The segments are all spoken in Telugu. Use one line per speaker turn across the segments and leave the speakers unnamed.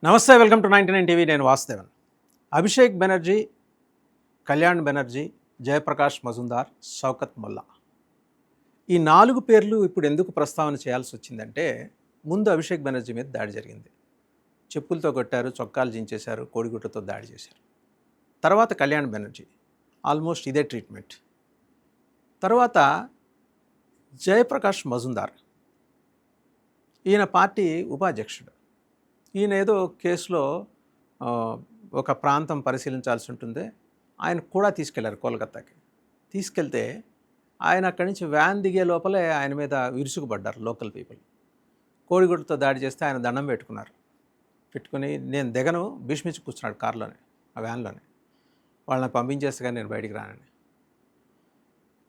నమస్తే, వెల్కమ్ టు 99 టీవీ. నేను వాసుదేవన్. అభిషేక్ బెనర్జీ, కళ్యాణ్ బెనర్జీ, జయప్రకాష్ మజుందార్, షౌకత్ మొల్లా, ఈ 4 పేర్లు ఇప్పుడు ఎందుకు ప్రస్తావన చేయాల్సి వచ్చిందంటే, ముందు అభిషేక్ బెనర్జీ మీద దాడి జరిగింది. చెప్పులతో కొట్టారు, చొక్కాలు జించేశారు, కోడిగుడ్లతో దాడి చేశారు. తర్వాత కళ్యాణ్ బెనర్జీ, ఆల్మోస్ట్ ఇదే ట్రీట్మెంట్. తర్వాత జయప్రకాష్ మజుందార్, ఈయన పార్టీ ఉపాధ్యక్షుడు. ఈయన ఏదో కేసులో ఒక ప్రాంతం పరిశీలించాల్సి ఉంటుంది, ఆయన కూడా తీసుకెళ్లారు కోల్కతాకి. తీసుకెళ్తే ఆయన అక్కడి నుంచి వ్యాన్ దిగే లోపలే ఆయన మీద విరుసుకుపడ్డారు లోకల్ పీపుల్. కోడిగుడ్డతో దాడి చేస్తే ఆయన దండం పెట్టుకుని నేను దిగను భీష్మించి కూర్చున్నాడు కారులోనే, ఆ వ్యాన్లోనే. వాళ్ళని పంపించేస్తే కానీ నేను బయటికి రానని.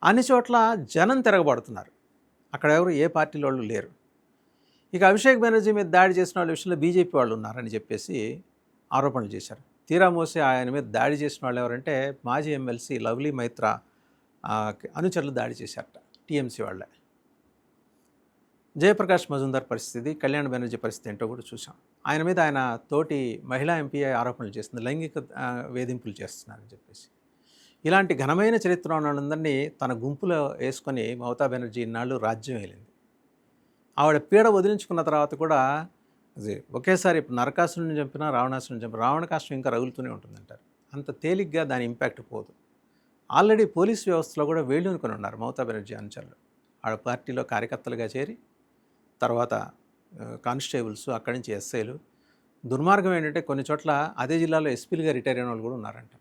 అన్ని చోట్ల జనం తిరగబడుతున్నారు, అక్కడ ఎవరు ఏ పార్టీలో వాళ్ళు లేరు. ఇక అభిషేక్ బెనర్జీ మీద దాడి చేసిన వాళ్ళ విషయంలో బీజేపీ వాళ్ళు ఉన్నారని చెప్పేసి ఆరోపణలు చేశారు. తీరా మోసి ఆయన మీద దాడి చేసిన వాళ్ళు ఎవరంటే మాజీ ఎమ్మెల్సీ లవ్లీ మైత్రా అనుచరులు దాడి చేశారట, టీఎంసీ వాళ్ళే. జయప్రకాష్ మజుందార్ పరిస్థితి, కళ్యాణ్ బెనర్జీ పరిస్థితి ఏంటో కూడా చూసాం. ఆయన మీద ఆయన తోటి మహిళా ఎంపీ ఆరోపణలు చేస్తుంది, లైంగిక వేధింపులు చేస్తున్నారని చెప్పేసి. ఇలాంటి ఘనమైన చరిత్ర ఉన్నందరినీ తన గుంపులో వేసుకొని మమతా బెనర్జీ ఇన్నాళ్ళు రాజ్యం వెళ్ళింది. ఆవిడ పీడ వదిలించుకున్న తర్వాత కూడా అది ఒకేసారి ఇప్పుడు నరకాసురుని చంపినా రావణాసురుని చంపినా రావణకాష్టం ఇంకా రగులుతూనే ఉంటుందంటారు. అంత తేలిగ్గా దాని ఇంపాక్ట్ పోదు. ఆల్రెడీ పోలీస్ వ్యవస్థలో కూడా వేళ్ళూనుకొని ఉన్నారు మమతా బెనర్జీ అనుచరులు. ఆవిడ పార్టీలో కార్యకర్తలుగా చేరి తర్వాత కానిస్టేబుల్స్, అక్కడి నుంచి ఎస్ఐలు. దుర్మార్గం ఏంటంటే కొన్ని చోట్ల అదే జిల్లాలో ఎస్పీలుగా రిటైర్ అయిన వాళ్ళు కూడా ఉన్నారంట.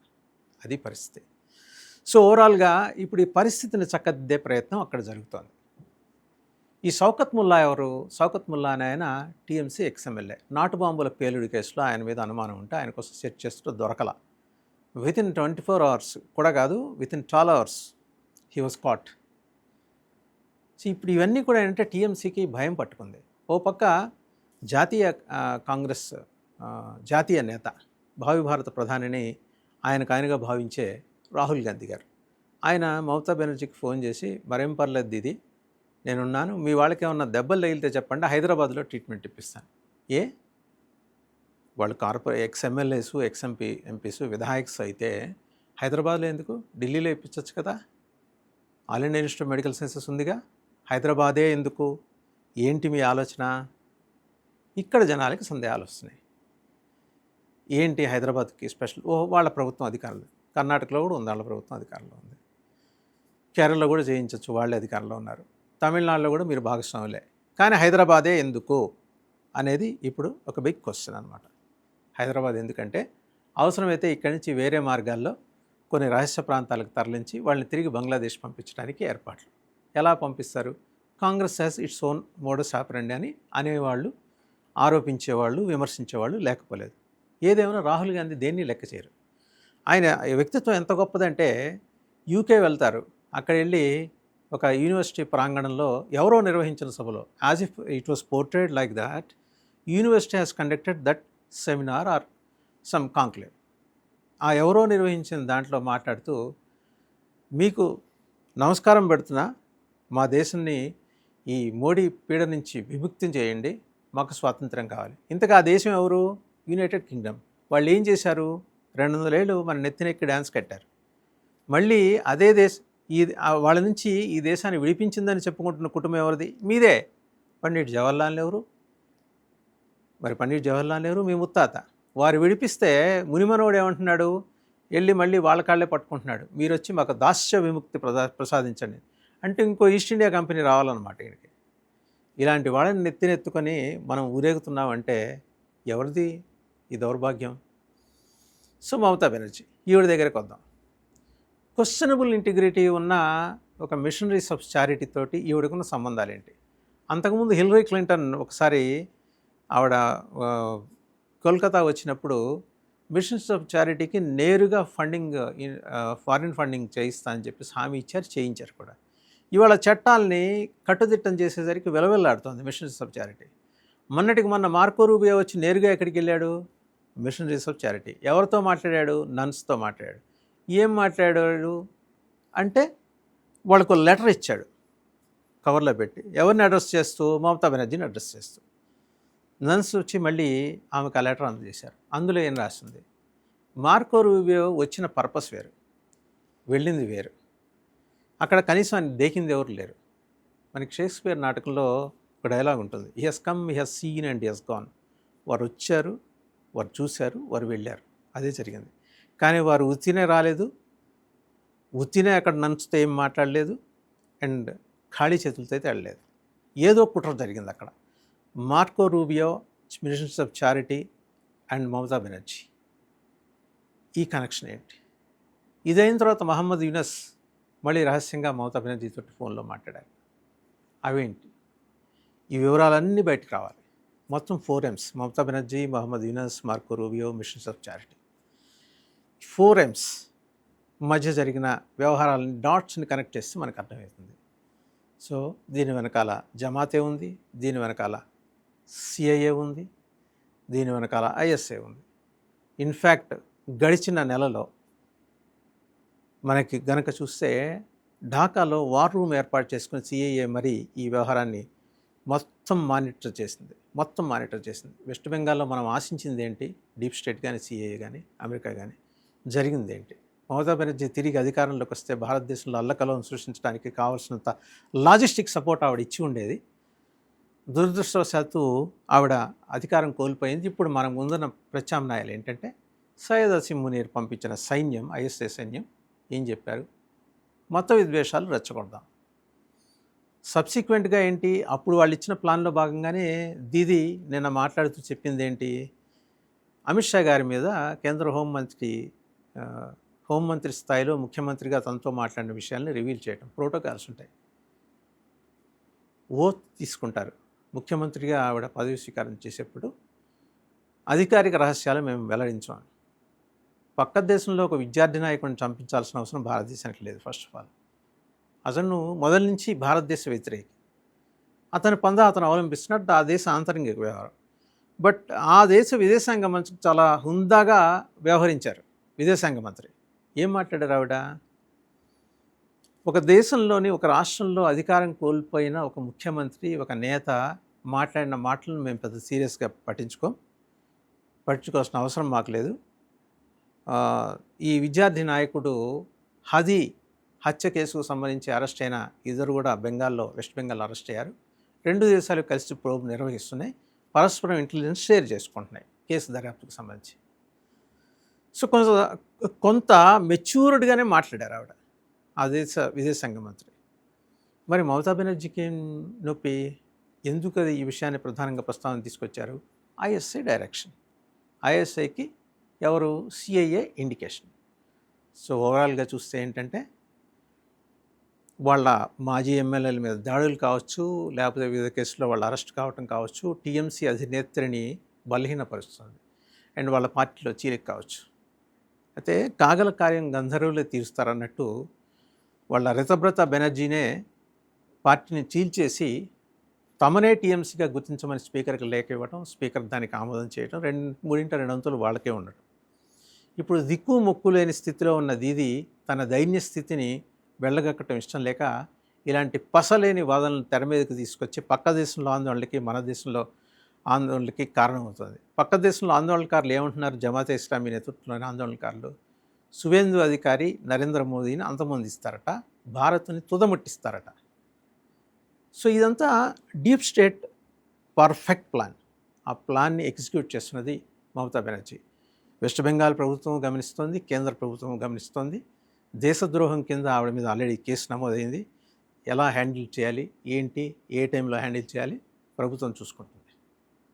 అది పరిస్థితి. సో ఓవరాల్గా ఇప్పుడు ఈ పరిస్థితిని చక్కదిద్దే ప్రయత్నం అక్కడ జరుగుతోంది. ఈ షౌకత్ మొల్లా ఎవరు? షౌకత్ మొల్లా అనే ఆయన టీఎంసీ ఎక్స్ఎమ్మెల్యే. నాటు బాంబుల పేలుడు కేసులో ఆయన మీద అనుమానం ఉంటే ఆయన కోసం సెర్చ్ చేస్తూ దొరకల. వితిన్ 24 hours కూడా కాదు, within 12 hours he was caught. So ఇప్పుడు ఇవన్నీ కూడా ఏంటంటే టీఎంసీకి భయం పట్టుకుంది. ఓ పక్క జాతీయ కాంగ్రెస్ జాతీయ నేత, భావి భారత ప్రధానిని ఆయనగా భావించే రాహుల్ గాంధీ గారు, ఆయన మమతా బెనర్జీకి ఫోన్ చేసి మరేం పర్లేదు దీది, నేనున్నాను, మీ వాళ్ళకి ఏమన్నా దెబ్బలు తగిలితే చెప్పండి, హైదరాబాద్లో ట్రీట్మెంట్ ఇప్పిస్తాను. వాళ్ళు ఎక్స్ఎమ్మెల్యేస్, ఎంపీస్, విధాయక్స్ అయితే హైదరాబాద్లో ఎందుకు? ఢిల్లీలో ఇప్పించవచ్చు కదా, all India institute of medical sciences ఉందిగా, హైదరాబాదే ఎందుకు? ఏంటి మీ ఆలోచన? ఇక్కడ జనాలకి సందేహాలు వస్తున్నాయి. ఏంటి హైదరాబాద్కి స్పెషల్? వాళ్ళ ప్రభుత్వం అధికారులు, కర్ణాటకలో కూడా ఉంది, వాళ్ళ ప్రభుత్వం అధికారంలో ఉంది, కేరళలో కూడా చేయించవచ్చు, వాళ్ళే అధికారంలో ఉన్నారు, తమిళనాడులో కూడా మీరు భాగస్వాములే, కానీ హైదరాబాదే ఎందుకు అనేది ఇప్పుడు ఒక బిగ్ క్వశ్చన్ అనమాట. హైదరాబాద్ ఎందుకంటే అవసరమైతే ఇక్కడి నుంచి వేరే మార్గాల్లో కొన్ని రహస్య ప్రాంతాలకు తరలించి వాళ్ళని తిరిగి బంగ్లాదేశ్ పంపించడానికి ఏర్పాట్లు. ఎలా పంపిస్తారు? Congress has its own modus ఆపరెండి అని అనేవాళ్ళు, ఆరోపించేవాళ్ళు, విమర్శించేవాళ్ళు లేకపోలేదు. ఏదేమైనా రాహుల్ గాంధీ దేన్ని లెక్క చేయరు. ఆయన వ్యక్తిత్వం ఎంత గొప్పదంటే యూకే వెళ్తారు, అక్కడ వెళ్ళి ఒక యూనివర్సిటీ ప్రాంగణంలో ఎవరో నిర్వహించిన సభలో, as if it was portrayed like that university has conducted that seminar or some conclave. ఆ ఎవరో నిర్వహించిన దాంట్లో మాట్లాడుతూ, మీకు నమస్కారం పెడుతున్నా, మా దేశాన్ని ఈ మోడీ పీడ నుంచి విముక్తి చేయండి, మాకు స్వాతంత్రం కావాలి. ఇంతగా ఆ దేశం ఎవరు? United Kingdom. వాళ్ళు ఏం చేశారు? 200 ఏళ్ళు మన నెత్తినెక్కి డ్యాన్స్ కట్టారు. మళ్ళీ అదే వాళ్ళ నుంచి ఈ దేశాన్ని విడిపించిందని చెప్పుకుంటున్న కుటుంబం ఎవరిది? మీదే. పండిట్ జవహర్లాల్ నెహ్రూ. మరి పండిట్ జవహర్లాల్ నెహ్రూ మీ ముత్తాత. వారు విడిపిస్తే మునిమనోడు ఏమంటున్నాడు? వెళ్ళి మళ్ళీ వాళ్ళ కాళ్ళే పట్టుకుంటున్నాడు, మీరు వచ్చి మాకు దాస్య విముక్తి ప్రసాదించండి అంటే ఇంకో ఈస్ట్ ఇండియా కంపెనీ రావాలన్నమాట ఈయనకి. ఇలాంటి వాళ్ళని నెత్తినెత్తుకొని మనం ఊరేగుతున్నామంటే ఎవరిది ఈ దౌర్భాగ్యం? సో మమతా బెనర్జీ, ఈవిడ దగ్గరికి వద్దాం. క్వశ్చనబుల్ ఇంటిగ్రిటీ ఉన్న ఒక మిషనరీస్ ఆఫ్ చారిటీ తోటి ఈవిడకున్న సంబంధాలు ఏంటి? అంతకుముందు హిల్లరీ క్లింటన్ ఒకసారి ఆవిడ కోల్కతా వచ్చినప్పుడు మిషనరీస్ ఆఫ్ చారిటీకి నేరుగా ఫండింగ్, ఫారిన్ ఫండింగ్ చేయిస్తా అని చెప్పేసి హామీ ఇచ్చారు, చేయించారు కూడా. ఇవాళ చట్టాలని కట్టుదిట్టం చేసేసరికి వెలవెల్లాడుతోంది మిషనరీస్ ఆఫ్ చారిటీ. మొన్నటికి మొన్న మార్కో రూబియో వచ్చి నేరుగా ఎక్కడికి వెళ్ళాడు? Missionaries of charity. ఎవరితో మాట్లాడాడు? నన్స్తో మాట్లాడాడు. ఏం మాట్లాడాడు అంటే వాళ్ళకు లెటర్ ఇచ్చాడు కవర్లో పెట్టి, ఎవరిని అడ్రస్ చేస్తూ? మమతా బెనర్జీని అడ్రస్ చేస్తూ. నన్స్ వచ్చి మళ్ళీ ఆమెకు ఆ లెటర్ అందజేశారు. అందులో ఏం రాస్తుంది, మార్కో రూబియో వచ్చిన పర్పస్ వేరు, వెళ్ళింది వేరు. అక్కడ కనీసం ఆయన దేకింది ఎవరు లేరు. మనకి షేక్స్పియర్ నాటకంలో ఒక డైలాగ్ ఉంటుంది, he has come, he has seen and he has gone. వారు వచ్చారు, వారు చూశారు, వారు వెళ్ళారు, అదే జరిగింది. కానీ వారు ఉత్తినే రాలేదు, ఉత్తినే అక్కడ నన్నుతో ఏం మాట్లాడలేదు, అండ్ ఖాళీ చేతులతో అయితే వెళ్ళలేదు. ఏదో కుట్ర జరిగింది అక్కడ. Marco Rubio, missions of charity and Mamata Banerjee, ఈ కనెక్షన్ ఏంటి? ఇదైన తర్వాత మహమ్మద్ యూనస్ మళ్ళీ రహస్యంగా మమతా బెనర్జీ తోటి ఫోన్లో మాట్లాడారు. అవేంటి? ఈ వివరాలన్నీ బయటకు రావాలి. మొత్తం 4 M's: Mamata Banerjee, Muhammad Yunus, Marco Rubio, missions of charity. 4 M's మధ్య జరిగిన వ్యవహారాలని, డాట్స్ని కనెక్ట్ చేస్తే మనకు అర్థమవుతుంది. సో దీని వెనకాల జమాతే ఉంది, దీని వెనకాల సిఐఏ ఉంది, దీని వెనకాల ఐఎస్ఏ ఉంది. ఇన్ఫ్యాక్ట్ గడిచిన నెలలో మనకి గనక చూస్తే ఢాకాలో వార్ రూమ్ ఏర్పాటు చేసుకుని సిఐఏ మరి ఈ వ్యవహారాన్ని మొత్తం మానిటర్ చేసింది. వెస్ట్ బెంగాల్లో మనం ఆశించింది ఏంటి? డీప్ స్టేట్ కానీ, సిఐఏ కానీ, అమెరికా కానీ. జరిగింది ఏంటి? మమతా బెనర్జీ తిరిగి అధికారంలోకి వస్తే భారతదేశంలో అల్లకలం సృష్టించడానికి కావాల్సినంత లాజిస్టిక్ సపోర్ట్ ఆవిడ ఇచ్చి ఉండేది. దురదృష్టవశాత్తు ఆవిడ అధికారం కోల్పోయింది. ఇప్పుడు మనం ముందున్న ప్రత్యామ్నాయాలు ఏంటంటే, సయ్యద్ అసీం మునీర్ పంపించిన సైన్యం, ఐఎస్ఏ సైన్యం ఏం చెప్పారు? మత విద్వేషాలు రెచ్చగొడదాం. సబ్సిక్వెంట్గా ఏంటి, అప్పుడు వాళ్ళు ఇచ్చిన ప్లాన్లో భాగంగానే దీదీ నిన్న మాట్లాడుతూ చెప్పింది ఏంటి, అమిత్ షా గారి మీద కేంద్ర హోంమంత్రి స్థాయిలో ముఖ్యమంత్రిగా తనతో మాట్లాడిన విషయాల్ని రివీల్ చేయడం. ప్రోటోకాల్స్ ఉంటాయి, ఓత్ తీసుకుంటారు. ముఖ్యమంత్రిగా ఆవిడ పదవి స్వీకారం చేసేప్పుడు అధికారిక రహస్యాలు మేము వెల్లడించాం. పక్క దేశంలో ఒక విద్యార్థి నాయకుడిని చంపించాల్సిన అవసరం భారతదేశానికి లేదు. ఫస్ట్ ఆఫ్ ఆల్ అతను మొదటి నుంచి భారతదేశ వ్యతిరేకి. అతని పందా అతను అవలంబిస్తున్నట్టు ఆ దేశ ఆంతరంగిక వ్యవహారం. బట్ ఆ దేశ విదేశాంగ మంత్రి చాలా హుందాగా వ్యవహరించారు. విదేశాంగ మంత్రి ఏం మాట్లాడారు ఆవిడ? ఒక దేశంలోని, ఒక రాష్ట్రంలో అధికారం కోల్పోయిన ఒక ముఖ్యమంత్రి, ఒక నేత మాట్లాడిన మాటలను మేము పెద్ద సీరియస్గా పట్టించుకోవాల్సిన అవసరం మాకు లేదు. ఈ విద్యార్థి నాయకుడు హదీ హత్య కేసుకు సంబంధించి అరెస్ట్ అయిన ఇద్దరు కూడా వెస్ట్ బెంగాల్లో అరెస్ట్ అయ్యారు. 2 దేశాలు కలిసి ప్రోబ్ నిర్వహిస్తున్నాయి, పరస్పరం ఇంటెలిజెన్స్ షేర్ చేసుకుంటున్నాయి కేసు దర్యాప్తుకు సంబంధించి. సో కొంత మెచ్యూర్డ్గానే మాట్లాడారు ఆవిడ, ఆ దేశ విదేశాంగ మంత్రి. మరి మమతా బెనర్జీకి ఏం నొప్పి? ఎందుకు అది ఈ విషయాన్ని ప్రధానంగా ప్రస్తావన తీసుకొచ్చారు? ఐఎస్ఐ డైరెక్షన్, ఐఎస్ఐకి ఎవరు? CIA indication. సో ఓవరాల్గా చూస్తే ఏంటంటే, వాళ్ళ మాజీ ఎమ్మెల్యేల మీద దాడులు కావచ్చు, లేకపోతే వివిధ కేసుల్లో వాళ్ళ అరెస్ట్ కావటం కావచ్చు, టీఎంసీ అధినేత్రిని బలహీనపరుస్తుంది అండ్ వాళ్ళ పార్టీలో చీలిక కావచ్చు. అయితే కాగల కార్యం గంధర్వులే తీరుస్తారన్నట్టు వాళ్ళ రితబ్రత బెనర్జీనే పార్టీని చీల్చేసి తమనే టీఎంసీగా గుర్తించమని స్పీకర్కి లేఖ ఇవ్వడం, స్పీకర్ దానికి ఆమోదం చేయడం, 2 అంతులు వాళ్ళకే ఉండటం. ఇప్పుడు దిక్కు మొక్కు లేని స్థితిలో ఉన్న దీది తన దైన్య స్థితిని వెళ్ళగక్కటం ఇష్టం లేక ఇలాంటి పసలేని వాదనలను తెర మీదకి తీసుకొచ్చి పక్క దేశంలో ఆందోళనలకి, మన దేశంలో ఆందోళనలకి కారణమవుతుంది. పక్క దేశంలో ఆందోళనకారులు ఏమంటున్నారు? జమాతే ఇస్లామీ నేతృత్వంలోని ఆందోళనకారులు సువేందు అధికారి, నరేంద్ర మోదీని అంతమొందిస్తారట, భారత్ని తుదముట్టిస్తారట. సో ఇదంతా డీప్ స్టేట్ పర్ఫెక్ట్ ప్లాన్. ఆ ప్లాన్ని ఎగ్జిక్యూట్ చేస్తున్నది మమతా బెనర్జీ. వెస్ట్ బెంగాల్ ప్రభుత్వం గమనిస్తోంది, కేంద్ర ప్రభుత్వం గమనిస్తోంది. దేశద్రోహం కింద ఆవిడ మీద ఆల్రెడీ కేసు నమోదైంది. ఎలా హ్యాండిల్ చేయాలి, ఏంటి, ఏ టైంలో హ్యాండిల్ చేయాలి ప్రభుత్వం చూసుకుంటుంది.